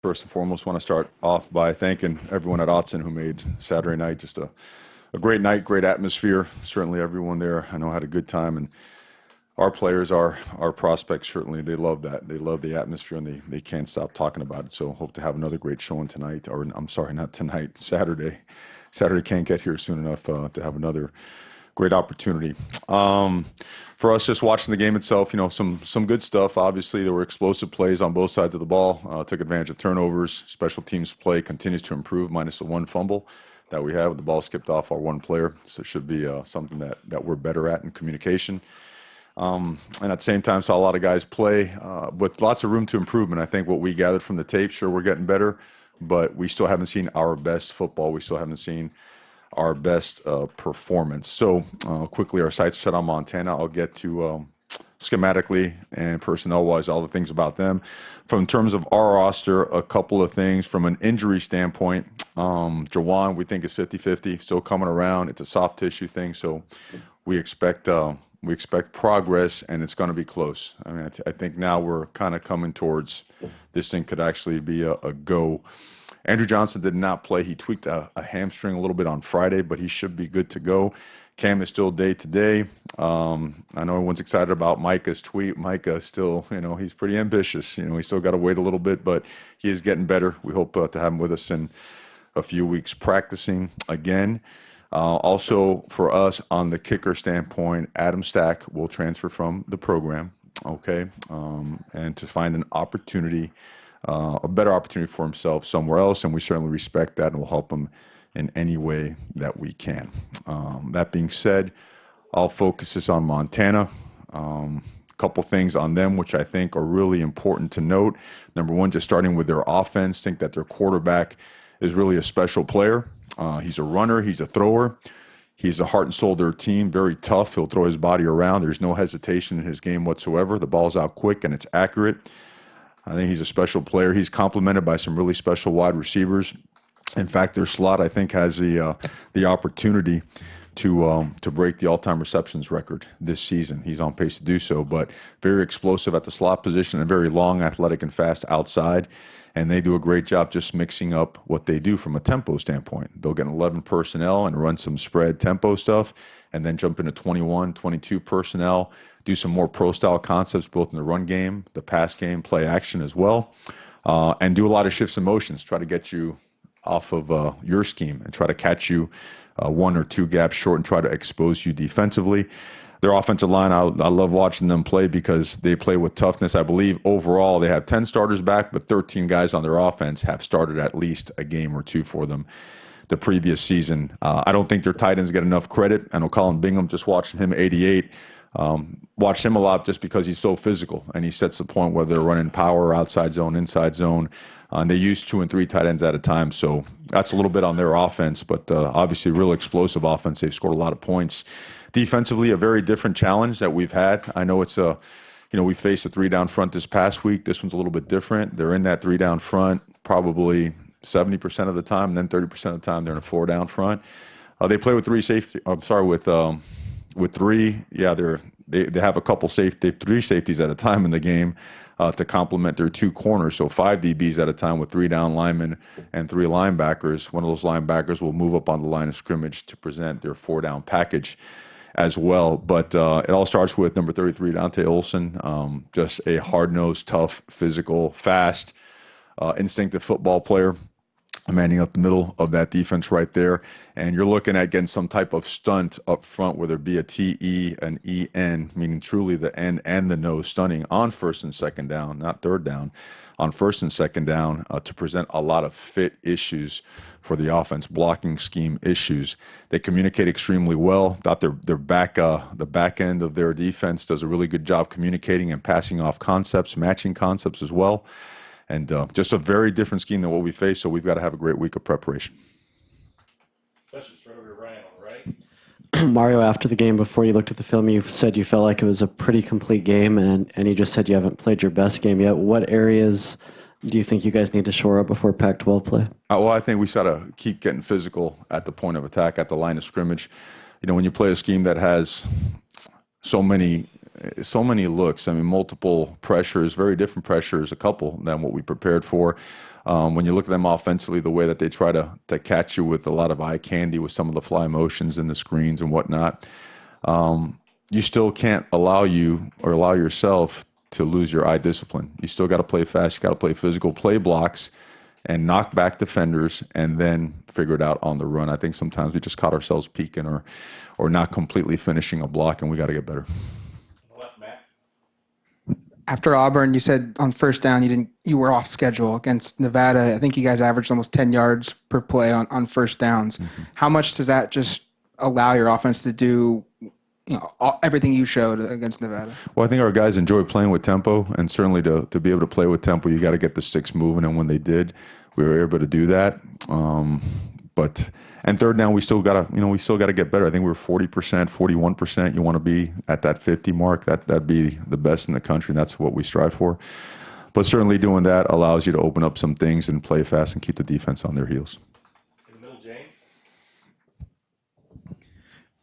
First and foremost, want to start off by thanking everyone at Autzen who made Saturday night just a great night, great atmosphere. Certainly everyone there I know had a good time, and our players, our prospects, certainly they love that. They love the atmosphere, and they can't stop talking about it. So hope to have another great showing tonight, or I'm sorry, not tonight, Saturday. Saturday can't get here soon enough to have another great opportunity. For us, just watching the game itself, some good stuff. Obviously, there were explosive plays on both sides of the ball. Took advantage of turnovers. Special teams play continues to improve, minus the one fumble that we have. The ball skipped off our one player, so it should be something that we're better at in communication. And at the same time, saw a lot of guys play with lots of room to improvement. I think what we gathered from the tape, sure, we're getting better, but we still haven't seen our best football. We still haven't seen our best performance. So quickly, our sights set on Montana. I'll get to schematically and personnel-wise, all the things about them. From terms of our roster, a couple of things. From an injury standpoint, Jawan, we think is 50-50, still coming around. It's a soft tissue thing, so we expect progress, and it's going to be close. I mean, I think now we're kind of coming towards this thing could actually be a go. Andrew Johnson did not play. He tweaked a hamstring a little bit on Friday, but he should be good to go. Cam is still day to day. I know everyone's excited about Micah's tweet. Micah still, he's pretty ambitious. He's still got to wait a little bit, but he is getting better. We hope to have him with us in a few weeks practicing again. Also, for us, on the kicker standpoint, Adam Stack will transfer from the program, okay, and to find an opportunity, a better opportunity for himself somewhere else, and we certainly respect that and will help him in any way that we can. That being said, all focus is on Montana. Couple things on them which I think are really important to note. Number one, just starting with their offense, think that their quarterback is really a special player. He's a runner, he's a thrower. He's the heart and soul of their team, very tough. He'll throw his body around. There's no hesitation in his game whatsoever. The ball's out quick and it's accurate. I think he's a special player. He's complemented by some really special wide receivers. In fact, their slot, I think, has the opportunity to break the all-time receptions record this season. He's on pace to do so, but very explosive at the slot position and very long, athletic, and fast outside. And they do a great job just mixing up what they do from a tempo standpoint. They'll get 11 personnel and run some spread tempo stuff, and then jump into 21, 22 personnel, do some more pro-style concepts both in the run game, the pass game, play action as well, and do a lot of shifts and motions, try to get you off of your scheme and try to catch you one or two gaps short and try to expose you defensively. Their offensive line, I love watching them play because they play with toughness. I believe overall they have 10 starters back, but 13 guys on their offense have started at least a game or two for them the previous season. I don't think their tight ends get enough credit. I know Colin Bingham, just watching him, 88, watched him a lot just because he's so physical, and he sets the point whether they're running power, outside zone, inside zone. And they use 2 and 3 tight ends at a time, so that's a little bit on their offense, but obviously real explosive offense. They've scored a lot of points. Defensively, a very different challenge that we've had. I know it's we faced a 3-down front this past week. This one's a little bit different. They're in that 3-down front probably 70% of the time, and then 30% of the time they're in a 4-down front. They play with three safety. I'm sorry, with three. Yeah, they have a couple three safeties at a time in the game to complement their 2 corners. So 5 DBs at a time with 3 down linemen and 3 linebackers. One of those linebackers will move up on the line of scrimmage to present their 4-down package as well. But it all starts with number 33, Dante Olson, just a hard-nosed, tough, physical, fast, instinctive football player, manning up the middle of that defense right there. And you're looking at getting some type of stunt up front, whether it be a TE, an EN, meaning truly the end and the nose, stunning on first and second down, not third down, on first and second down, to present a lot of fit issues for the offense, blocking scheme issues. They communicate extremely well. Thought the back end of their defense does a really good job communicating and passing off concepts, matching concepts as well. And just a very different scheme than what we face, so we've got to have a great week of preparation. Questions right over to Ryan on the right. Mario, after the game, before you looked at the film, you said you felt like it was a pretty complete game, and you just said you haven't played your best game yet. What areas do you think you guys need to shore up before Pac-12 play? Well, I think we got to keep getting physical at the point of attack, at the line of scrimmage. When you play a scheme that has so many so many looks. I mean, multiple pressures, very different pressures, a couple than what we prepared for. When you look at them offensively, the way that they try to catch you with a lot of eye candy with some of the fly motions and the screens and whatnot, you still can't allow yourself to lose your eye discipline. You still got to play fast. You got to play physical, play blocks, and knock back defenders, and then figure it out on the run. I think sometimes we just caught ourselves peeking or not completely finishing a block, and we got to get better. Left, Matt. After Auburn, you said on first down you were off schedule against Nevada. I think you guys averaged almost 10 yards per play on first downs. How much does that just allow your offense to do everything you showed against Nevada? Well, I think our guys enjoy playing with tempo, and certainly to be able to play with tempo, you got to get the sticks moving, and when they did, we were able to do that. And third down, we still got to get better. I think we were 40%, 41%. You want to be at that 50 mark. That'd be the best in the country, and that's what we strive for. But certainly doing that allows you to open up some things and play fast and keep the defense on their heels. In the middle,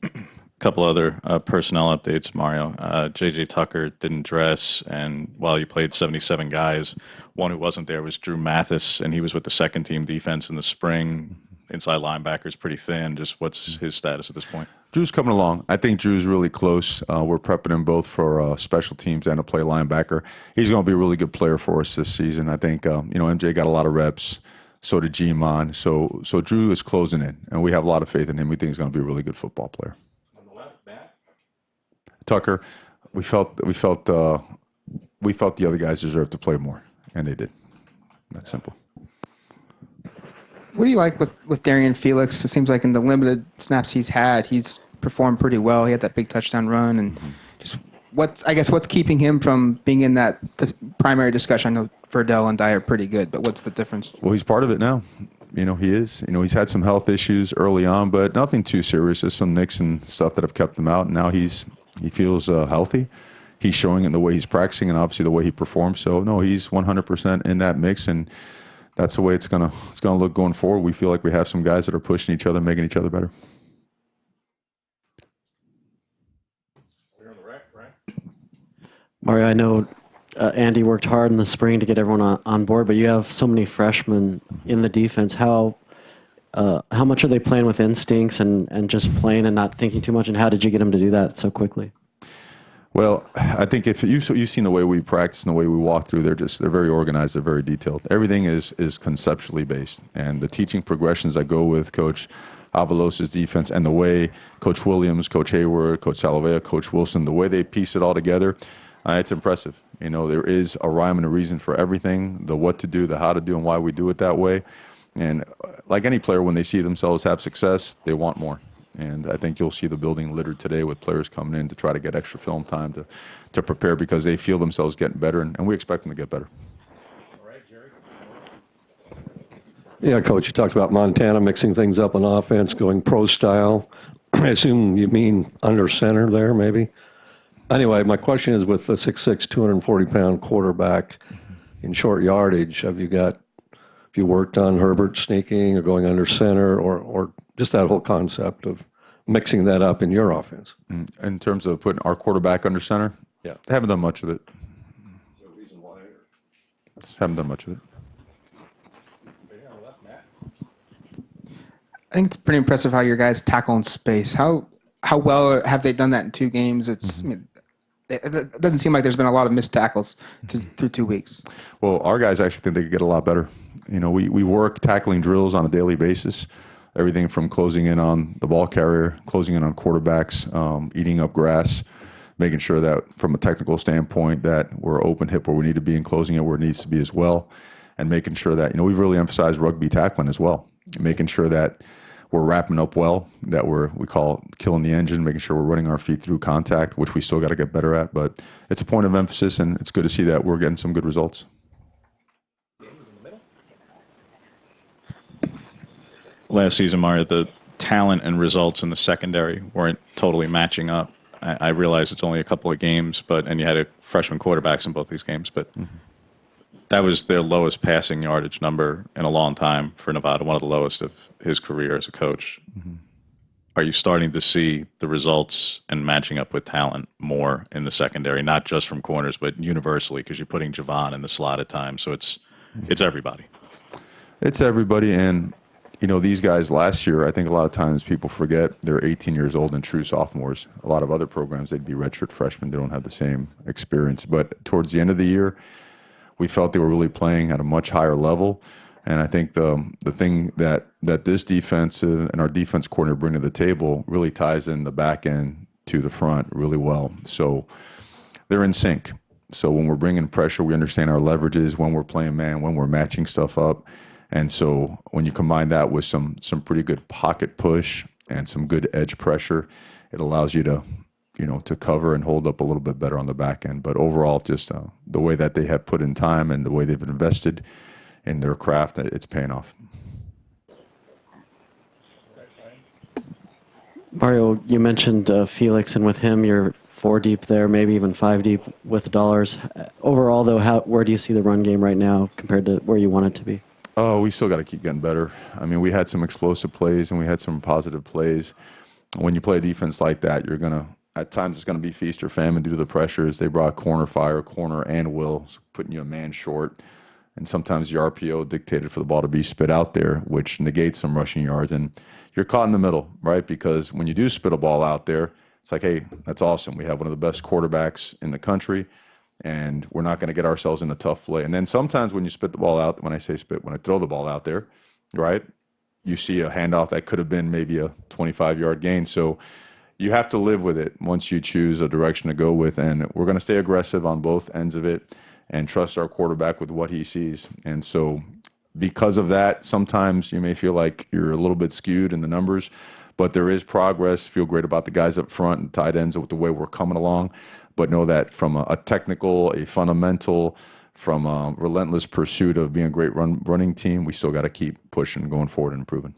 James. Couple other personnel updates, Mario. J.J. Tucker didn't dress, and while you played 77 guys, one who wasn't there was Drew Mathis, and he was with the second-team defense in the spring. Inside linebacker's pretty thin. Just what's his status at this point? Drew's coming along. I think Drew's really close. We're prepping him both for special teams and to play linebacker. He's going to be a really good player for us this season. I think MJ got a lot of reps. So did G-Mon. So Drew is closing in, and we have a lot of faith in him. We think he's going to be a really good football player. Tucker, we felt the other guys deserved to play more, and they did. That's simple. What do you like with Darian Felix? It seems like in the limited snaps he's had, he's performed pretty well. He had that big touchdown run, and just what's keeping him from being in that primary discussion? I know Verdell and Dye are pretty good, but what's the difference? Well, he's part of it now. He is. He's had some health issues early on, but nothing too serious. Just some nicks and stuff that have kept him out. And now he feels healthy. He's showing it in the way he's practicing and obviously the way he performs. So no, he's 100% in that mix, and that's the way it's gonna look going forward. We feel like we have some guys that are pushing each other, making each other better. We're on the rack, right? Mario, I know Andy worked hard in the spring to get everyone on board, but you have so many freshmen in the defense. How much are they playing with instincts and just playing and not thinking too much? And how did you get them to do that so quickly? Well, I think if you've seen the way we practice and the way we walk through, they're very organized, they're very detailed. Everything is conceptually based, and the teaching progressions that go with Coach Avalos' defense and the way Coach Williams, Coach Hayward, Coach Salavea, Coach Wilson, the way they piece it all together, it's impressive. There is a rhyme and a reason for everything, the what to do, the how to do, and why we do it that way. And like any player, when they see themselves have success, they want more. And I think you'll see the building littered today with players coming in to try to get extra film time to prepare because they feel themselves getting better, and we expect them to get better. All right, Jerry. Yeah, Coach, you talked about Montana mixing things up on offense, going pro style. I assume you mean under center there, maybe? Anyway, my question is with the 6'6", 240-pound quarterback in short yardage, have you worked on Herbert sneaking or going under center or just that whole concept of mixing that up in your offense? In terms of putting our quarterback under center? Yeah. Haven't done much of it. Is there a reason why? Just haven't done much of it. We're on the left, Matt. I think it's pretty impressive how your guys tackle in space. How well have they done that in 2 games? It doesn't seem like there's been a lot of missed tackles through 2 weeks. Well, our guys actually think they could get a lot better. We work tackling drills on a daily basis. Everything from closing in on the ball carrier, closing in on quarterbacks, eating up grass, making sure that from a technical standpoint that we're open hip where we need to be and closing it where it needs to be as well, and making sure that, we've really emphasized rugby tackling as well, making sure that we're wrapping up well, that we call killing the engine, making sure we're running our feet through contact, which we still got to get better at, but it's a point of emphasis, and it's good to see that we're getting some good results. Last season, Mario, the talent and results in the secondary weren't totally matching up. I realize it's only a couple of games, and you had a freshman quarterbacks in both these games, but that was their lowest passing yardage number in a long time for Nevada, one of the lowest of his career as a coach. are you starting to see the results and matching up with talent more in the secondary, not just from corners, but universally, because you're putting Javon in the slot at times, so it's everybody. It's everybody, and these guys last year, I think a lot of times people forget they're 18 years old and true sophomores. A lot of other programs, they'd be redshirt freshmen. They don't have the same experience. But towards the end of the year, we felt they were really playing at a much higher level. And I think the thing that this defense and our defense coordinator bring to the table really ties in the back end to the front really well. So they're in sync. So when we're bringing pressure, we understand our leverages, when we're playing man, when we're matching stuff up. And so when you combine that with some pretty good pocket push and some good edge pressure, it allows you to to cover and hold up a little bit better on the back end. But overall, just the way that they have put in time and the way they've invested in their craft, it's paying off. Mario, you mentioned Felix, and with him, you're 4 deep there, maybe even 5 deep with Dollars. Overall, though, where do you see the run game right now compared to where you want it to be? Oh, we still got to keep getting better. I mean, we had some explosive plays and we had some positive plays. When you play a defense like that, at times it's going to be feast or famine due to the pressures. They brought corner fire, corner and will, putting you a man short. And sometimes the RPO dictated for the ball to be spit out there, which negates some rushing yards. And you're caught in the middle, right? Because when you do spit a ball out there, it's like, hey, that's awesome. We have one of the best quarterbacks in the country, and we're not going to get ourselves in a tough play. And then sometimes when you spit the ball out, when I say spit, when I throw the ball out there, right, you see a handoff that could have been maybe a 25-yard gain. So you have to live with it once you choose a direction to go with. And we're going to stay aggressive on both ends of it and trust our quarterback with what he sees. And so because of that, sometimes you may feel like you're a little bit skewed in the numbers, but there is progress. Feel great about the guys up front and tight ends with the way we're coming along. But know that from a technical, a fundamental, from a relentless pursuit of being a great running team, we still got to keep pushing, going forward, and improving.